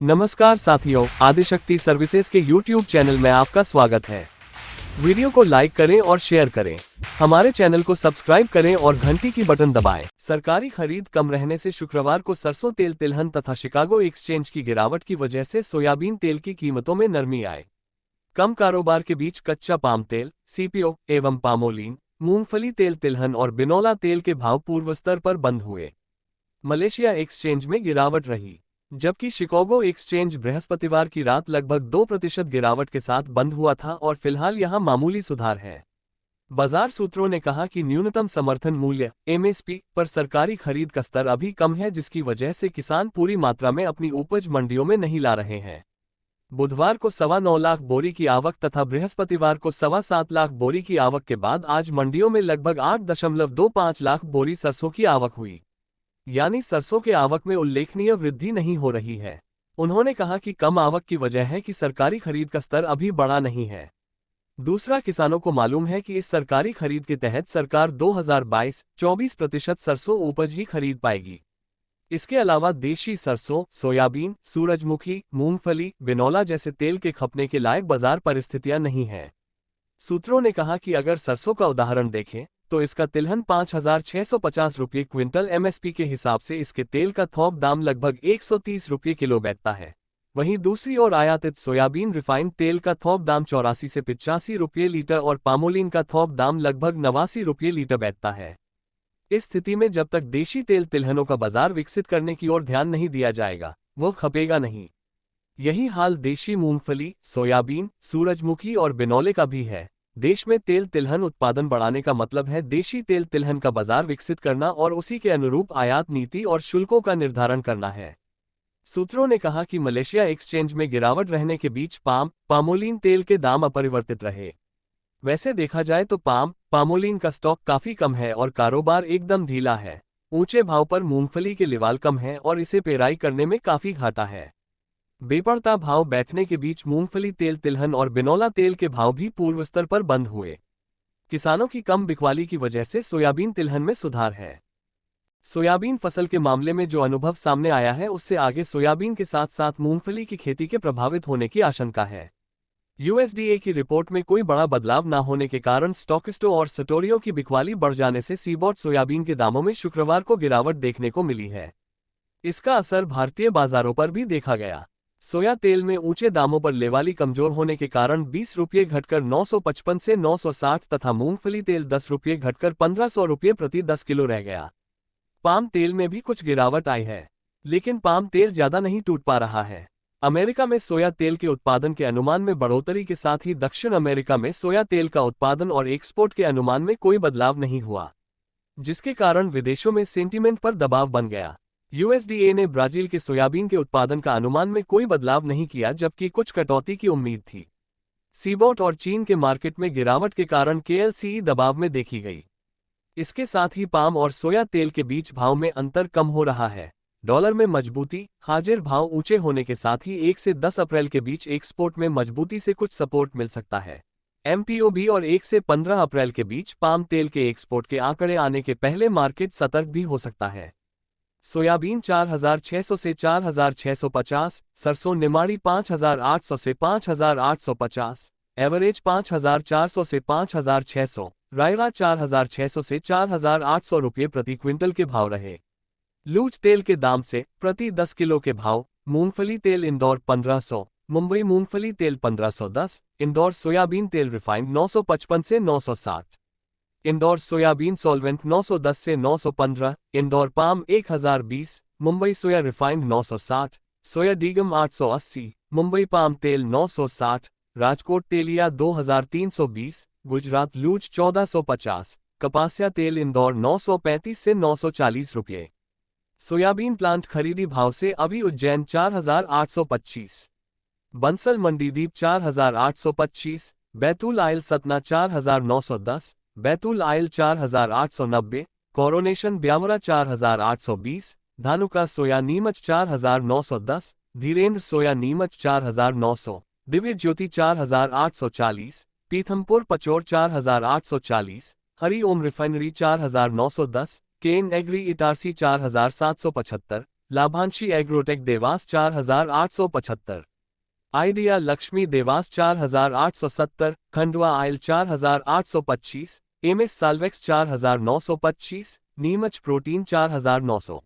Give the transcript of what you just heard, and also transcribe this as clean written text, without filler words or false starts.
नमस्कार साथियों, आदिशक्ति सर्विसेज के YouTube चैनल में आपका स्वागत है। वीडियो को लाइक करें और शेयर करें। हमारे चैनल को सब्सक्राइब करें और घंटी की बटन दबाएं। सरकारी खरीद कम रहने से शुक्रवार को सरसों तेल तिलहन तथा शिकागो एक्सचेंज की गिरावट की वजह से सोयाबीन तेल की कीमतों में नरमी आई। कम कारोबार के बीच कच्चा पाम तेल, CPO एवं पामोलीन, मूंगफली तेल तिलहन और बिनौला तेल के भाव पूर्व स्तर पर बंद हुए। मलेशिया एक्सचेंज में गिरावट रही, जबकि शिकागो एक्सचेंज बृहस्पतिवार की रात लगभग 2% गिरावट के साथ बंद हुआ था और फिलहाल यहां मामूली सुधार है। बाजार सूत्रों ने कहा कि न्यूनतम समर्थन मूल्य MSP पर सरकारी खरीद का स्तर अभी कम है, जिसकी वजह से किसान पूरी मात्रा में अपनी उपज मंडियों में नहीं ला रहे हैं। बुधवार को 9.25 लाख बोरी की आवक तथा बृहस्पतिवार को 7.25 लाख बोरी की आवक के बाद आज मंडियों में लगभग 8.25 लाख बोरी सरसों की आवक हुई, यानी सरसों के आवक में उल्लेखनीय वृद्धि नहीं हो रही है। उन्होंने कहा कि कम आवक की वजह है कि सरकारी खरीद का स्तर अभी बढ़ा नहीं है। दूसरा, किसानों को मालूम है कि इस सरकारी खरीद के तहत सरकार 2022-24% सरसों उपज ही खरीद पाएगी। इसके अलावा देशी सरसों, सोयाबीन, सूरजमुखी, मूंगफली, बिनौला जैसे तेल के खपने के लायक बाजार परिस्थितियां नहीं हैं। सूत्रों ने कहा कि अगर सरसों का उदाहरण देखें तो इसका तिलहन 5,650 रुपये क्विंटल MSP के हिसाब से इसके तेल का थोक दाम लगभग 130 रुपये किलो बैठता है। वहीं दूसरी ओर आयातित सोयाबीन रिफाइंड तेल का थोक दाम 84 से 85 रुपये लीटर और पामोलिन का थोक दाम लगभग 89 रुपये लीटर बैठता है। इस स्थिति में जब तक देशी तेल तिलहनों का बाजार विकसित करने की ओर ध्यान नहीं दिया जाएगा, वो खपेगा नहीं। यही हाल देशी मूंगफली, सोयाबीन, सूरजमुखी और बिनौले का भी है। देश में तेल तिलहन उत्पादन बढ़ाने का मतलब है देशी तेल तिलहन का बाजार विकसित करना और उसी के अनुरूप आयात नीति और शुल्कों का निर्धारण करना है। सूत्रों ने कहा कि मलेशिया एक्सचेंज में गिरावट रहने के बीच पामोलीन तेल के दाम अपरिवर्तित रहे। वैसे देखा जाए तो पामोलीन का स्टॉक काफी कम है और कारोबार एकदम ढीला है। ऊंचे भाव पर मूंगफली के लेवाल कम है और इसे पेराई करने में काफी घाटा है। बेपड़ता भाव बैठने के बीच मूंगफली तेल तिलहन और बिनौला तेल के भाव भी पूर्व स्तर पर बंद हुए। किसानों की कम बिकवाली की वजह से सोयाबीन तिलहन में सुधार है। सोयाबीन फसल के मामले में जो अनुभव सामने आया है, उससे आगे सोयाबीन के साथ साथ मूंगफली की खेती के प्रभावित होने की आशंका है। USDA की रिपोर्ट में कोई बड़ा बदलाव न होने के कारण स्टॉकिस्टों और सटोरियों की बिकवाली बढ़ जाने से सीबॉट सोयाबीन के दामों में शुक्रवार को गिरावट देखने को मिली है। इसका असर भारतीय बाजारों पर भी देखा गया। सोया तेल में ऊंचे दामों पर लेवाली कमजोर होने के कारण 20 रुपये घटकर 955 से 960 तथा मूंगफली तेल 10 रुपये घटकर 1500 रुपये प्रति 10 किलो रह गया। पाम तेल में भी कुछ गिरावट आई है, लेकिन पाम तेल ज्यादा नहीं टूट पा रहा है। अमेरिका में सोया तेल के उत्पादन के अनुमान में बढ़ोतरी के साथ ही दक्षिण अमेरिका में सोया तेल का उत्पादन और एक्सपोर्ट के अनुमान में कोई बदलाव नहीं हुआ, जिसके कारण विदेशों में सेंटीमेंट पर दबाव बन गया। USDA ने ब्राजील के सोयाबीन के उत्पादन का अनुमान में कोई बदलाव नहीं किया, जबकि कुछ कटौती की उम्मीद थी। सीबॉट और चीन के मार्केट में गिरावट के कारण KLCE दबाव में देखी गई। इसके साथ ही पाम और सोया तेल के बीच भाव में अंतर कम हो रहा है। डॉलर में मजबूती, हाजिर भाव ऊंचे होने के साथ ही 1 से 10 अप्रैल के बीच एक्सपोर्ट में मजबूती से कुछ सपोर्ट मिल सकता है। MPO भी और 1 से 15 अप्रैल के बीच पाम तेल के एक्सपोर्ट के आंकड़े आने के पहले मार्केट सतर्क भी हो सकता है। सोयाबीन 4,600 से 4,650, सरसों निमाड़ी 5,800 से 5,850, एवरेज 5,400 से 5,600, रायरा 4,600 से 4,800 रुपये प्रति क्विंटल के भाव रहे। लूज तेल के दाम से प्रति 10 किलो के भाव: मूंगफली तेल इंदौर 1500, मुंबई मूंगफली तेल 1510, इंदौर सोयाबीन तेल रिफाइंड 955 से 960, इंदौर सोयाबीन सॉल्वेंट 910 से 915, इंदौर पाम 1020, मुंबई सोया रिफाइंड 960, सोया डीगम 880, मुंबई पाम तेल 960, राजकोट तेलिया 2320, गुजरात लूज 1450, कपासिया तेल इंदौर 935 से 940 रुपये। सोयाबीन प्लांट खरीदी भाव से अभी Ujjain 4,825, Bansal Mandideep 4,825, Betul oil Satna 4,910, Betul oil 4,890, coronation Biaora 4,820, Dhanuka soya Neemuch 4,910, Dhirendra soya Neemuch 4,900, Divya Jyoti 4,840, Pithampur Pachore 4,840, Hari Om refinery 4,910, Ken agri Itarsi 4,775, Labhanshi agrotech Dewas 4875, idea Laxmi Dewas 4870, Khandwa oil 4825, MS Solvex 4925, Neemuch protein 4900।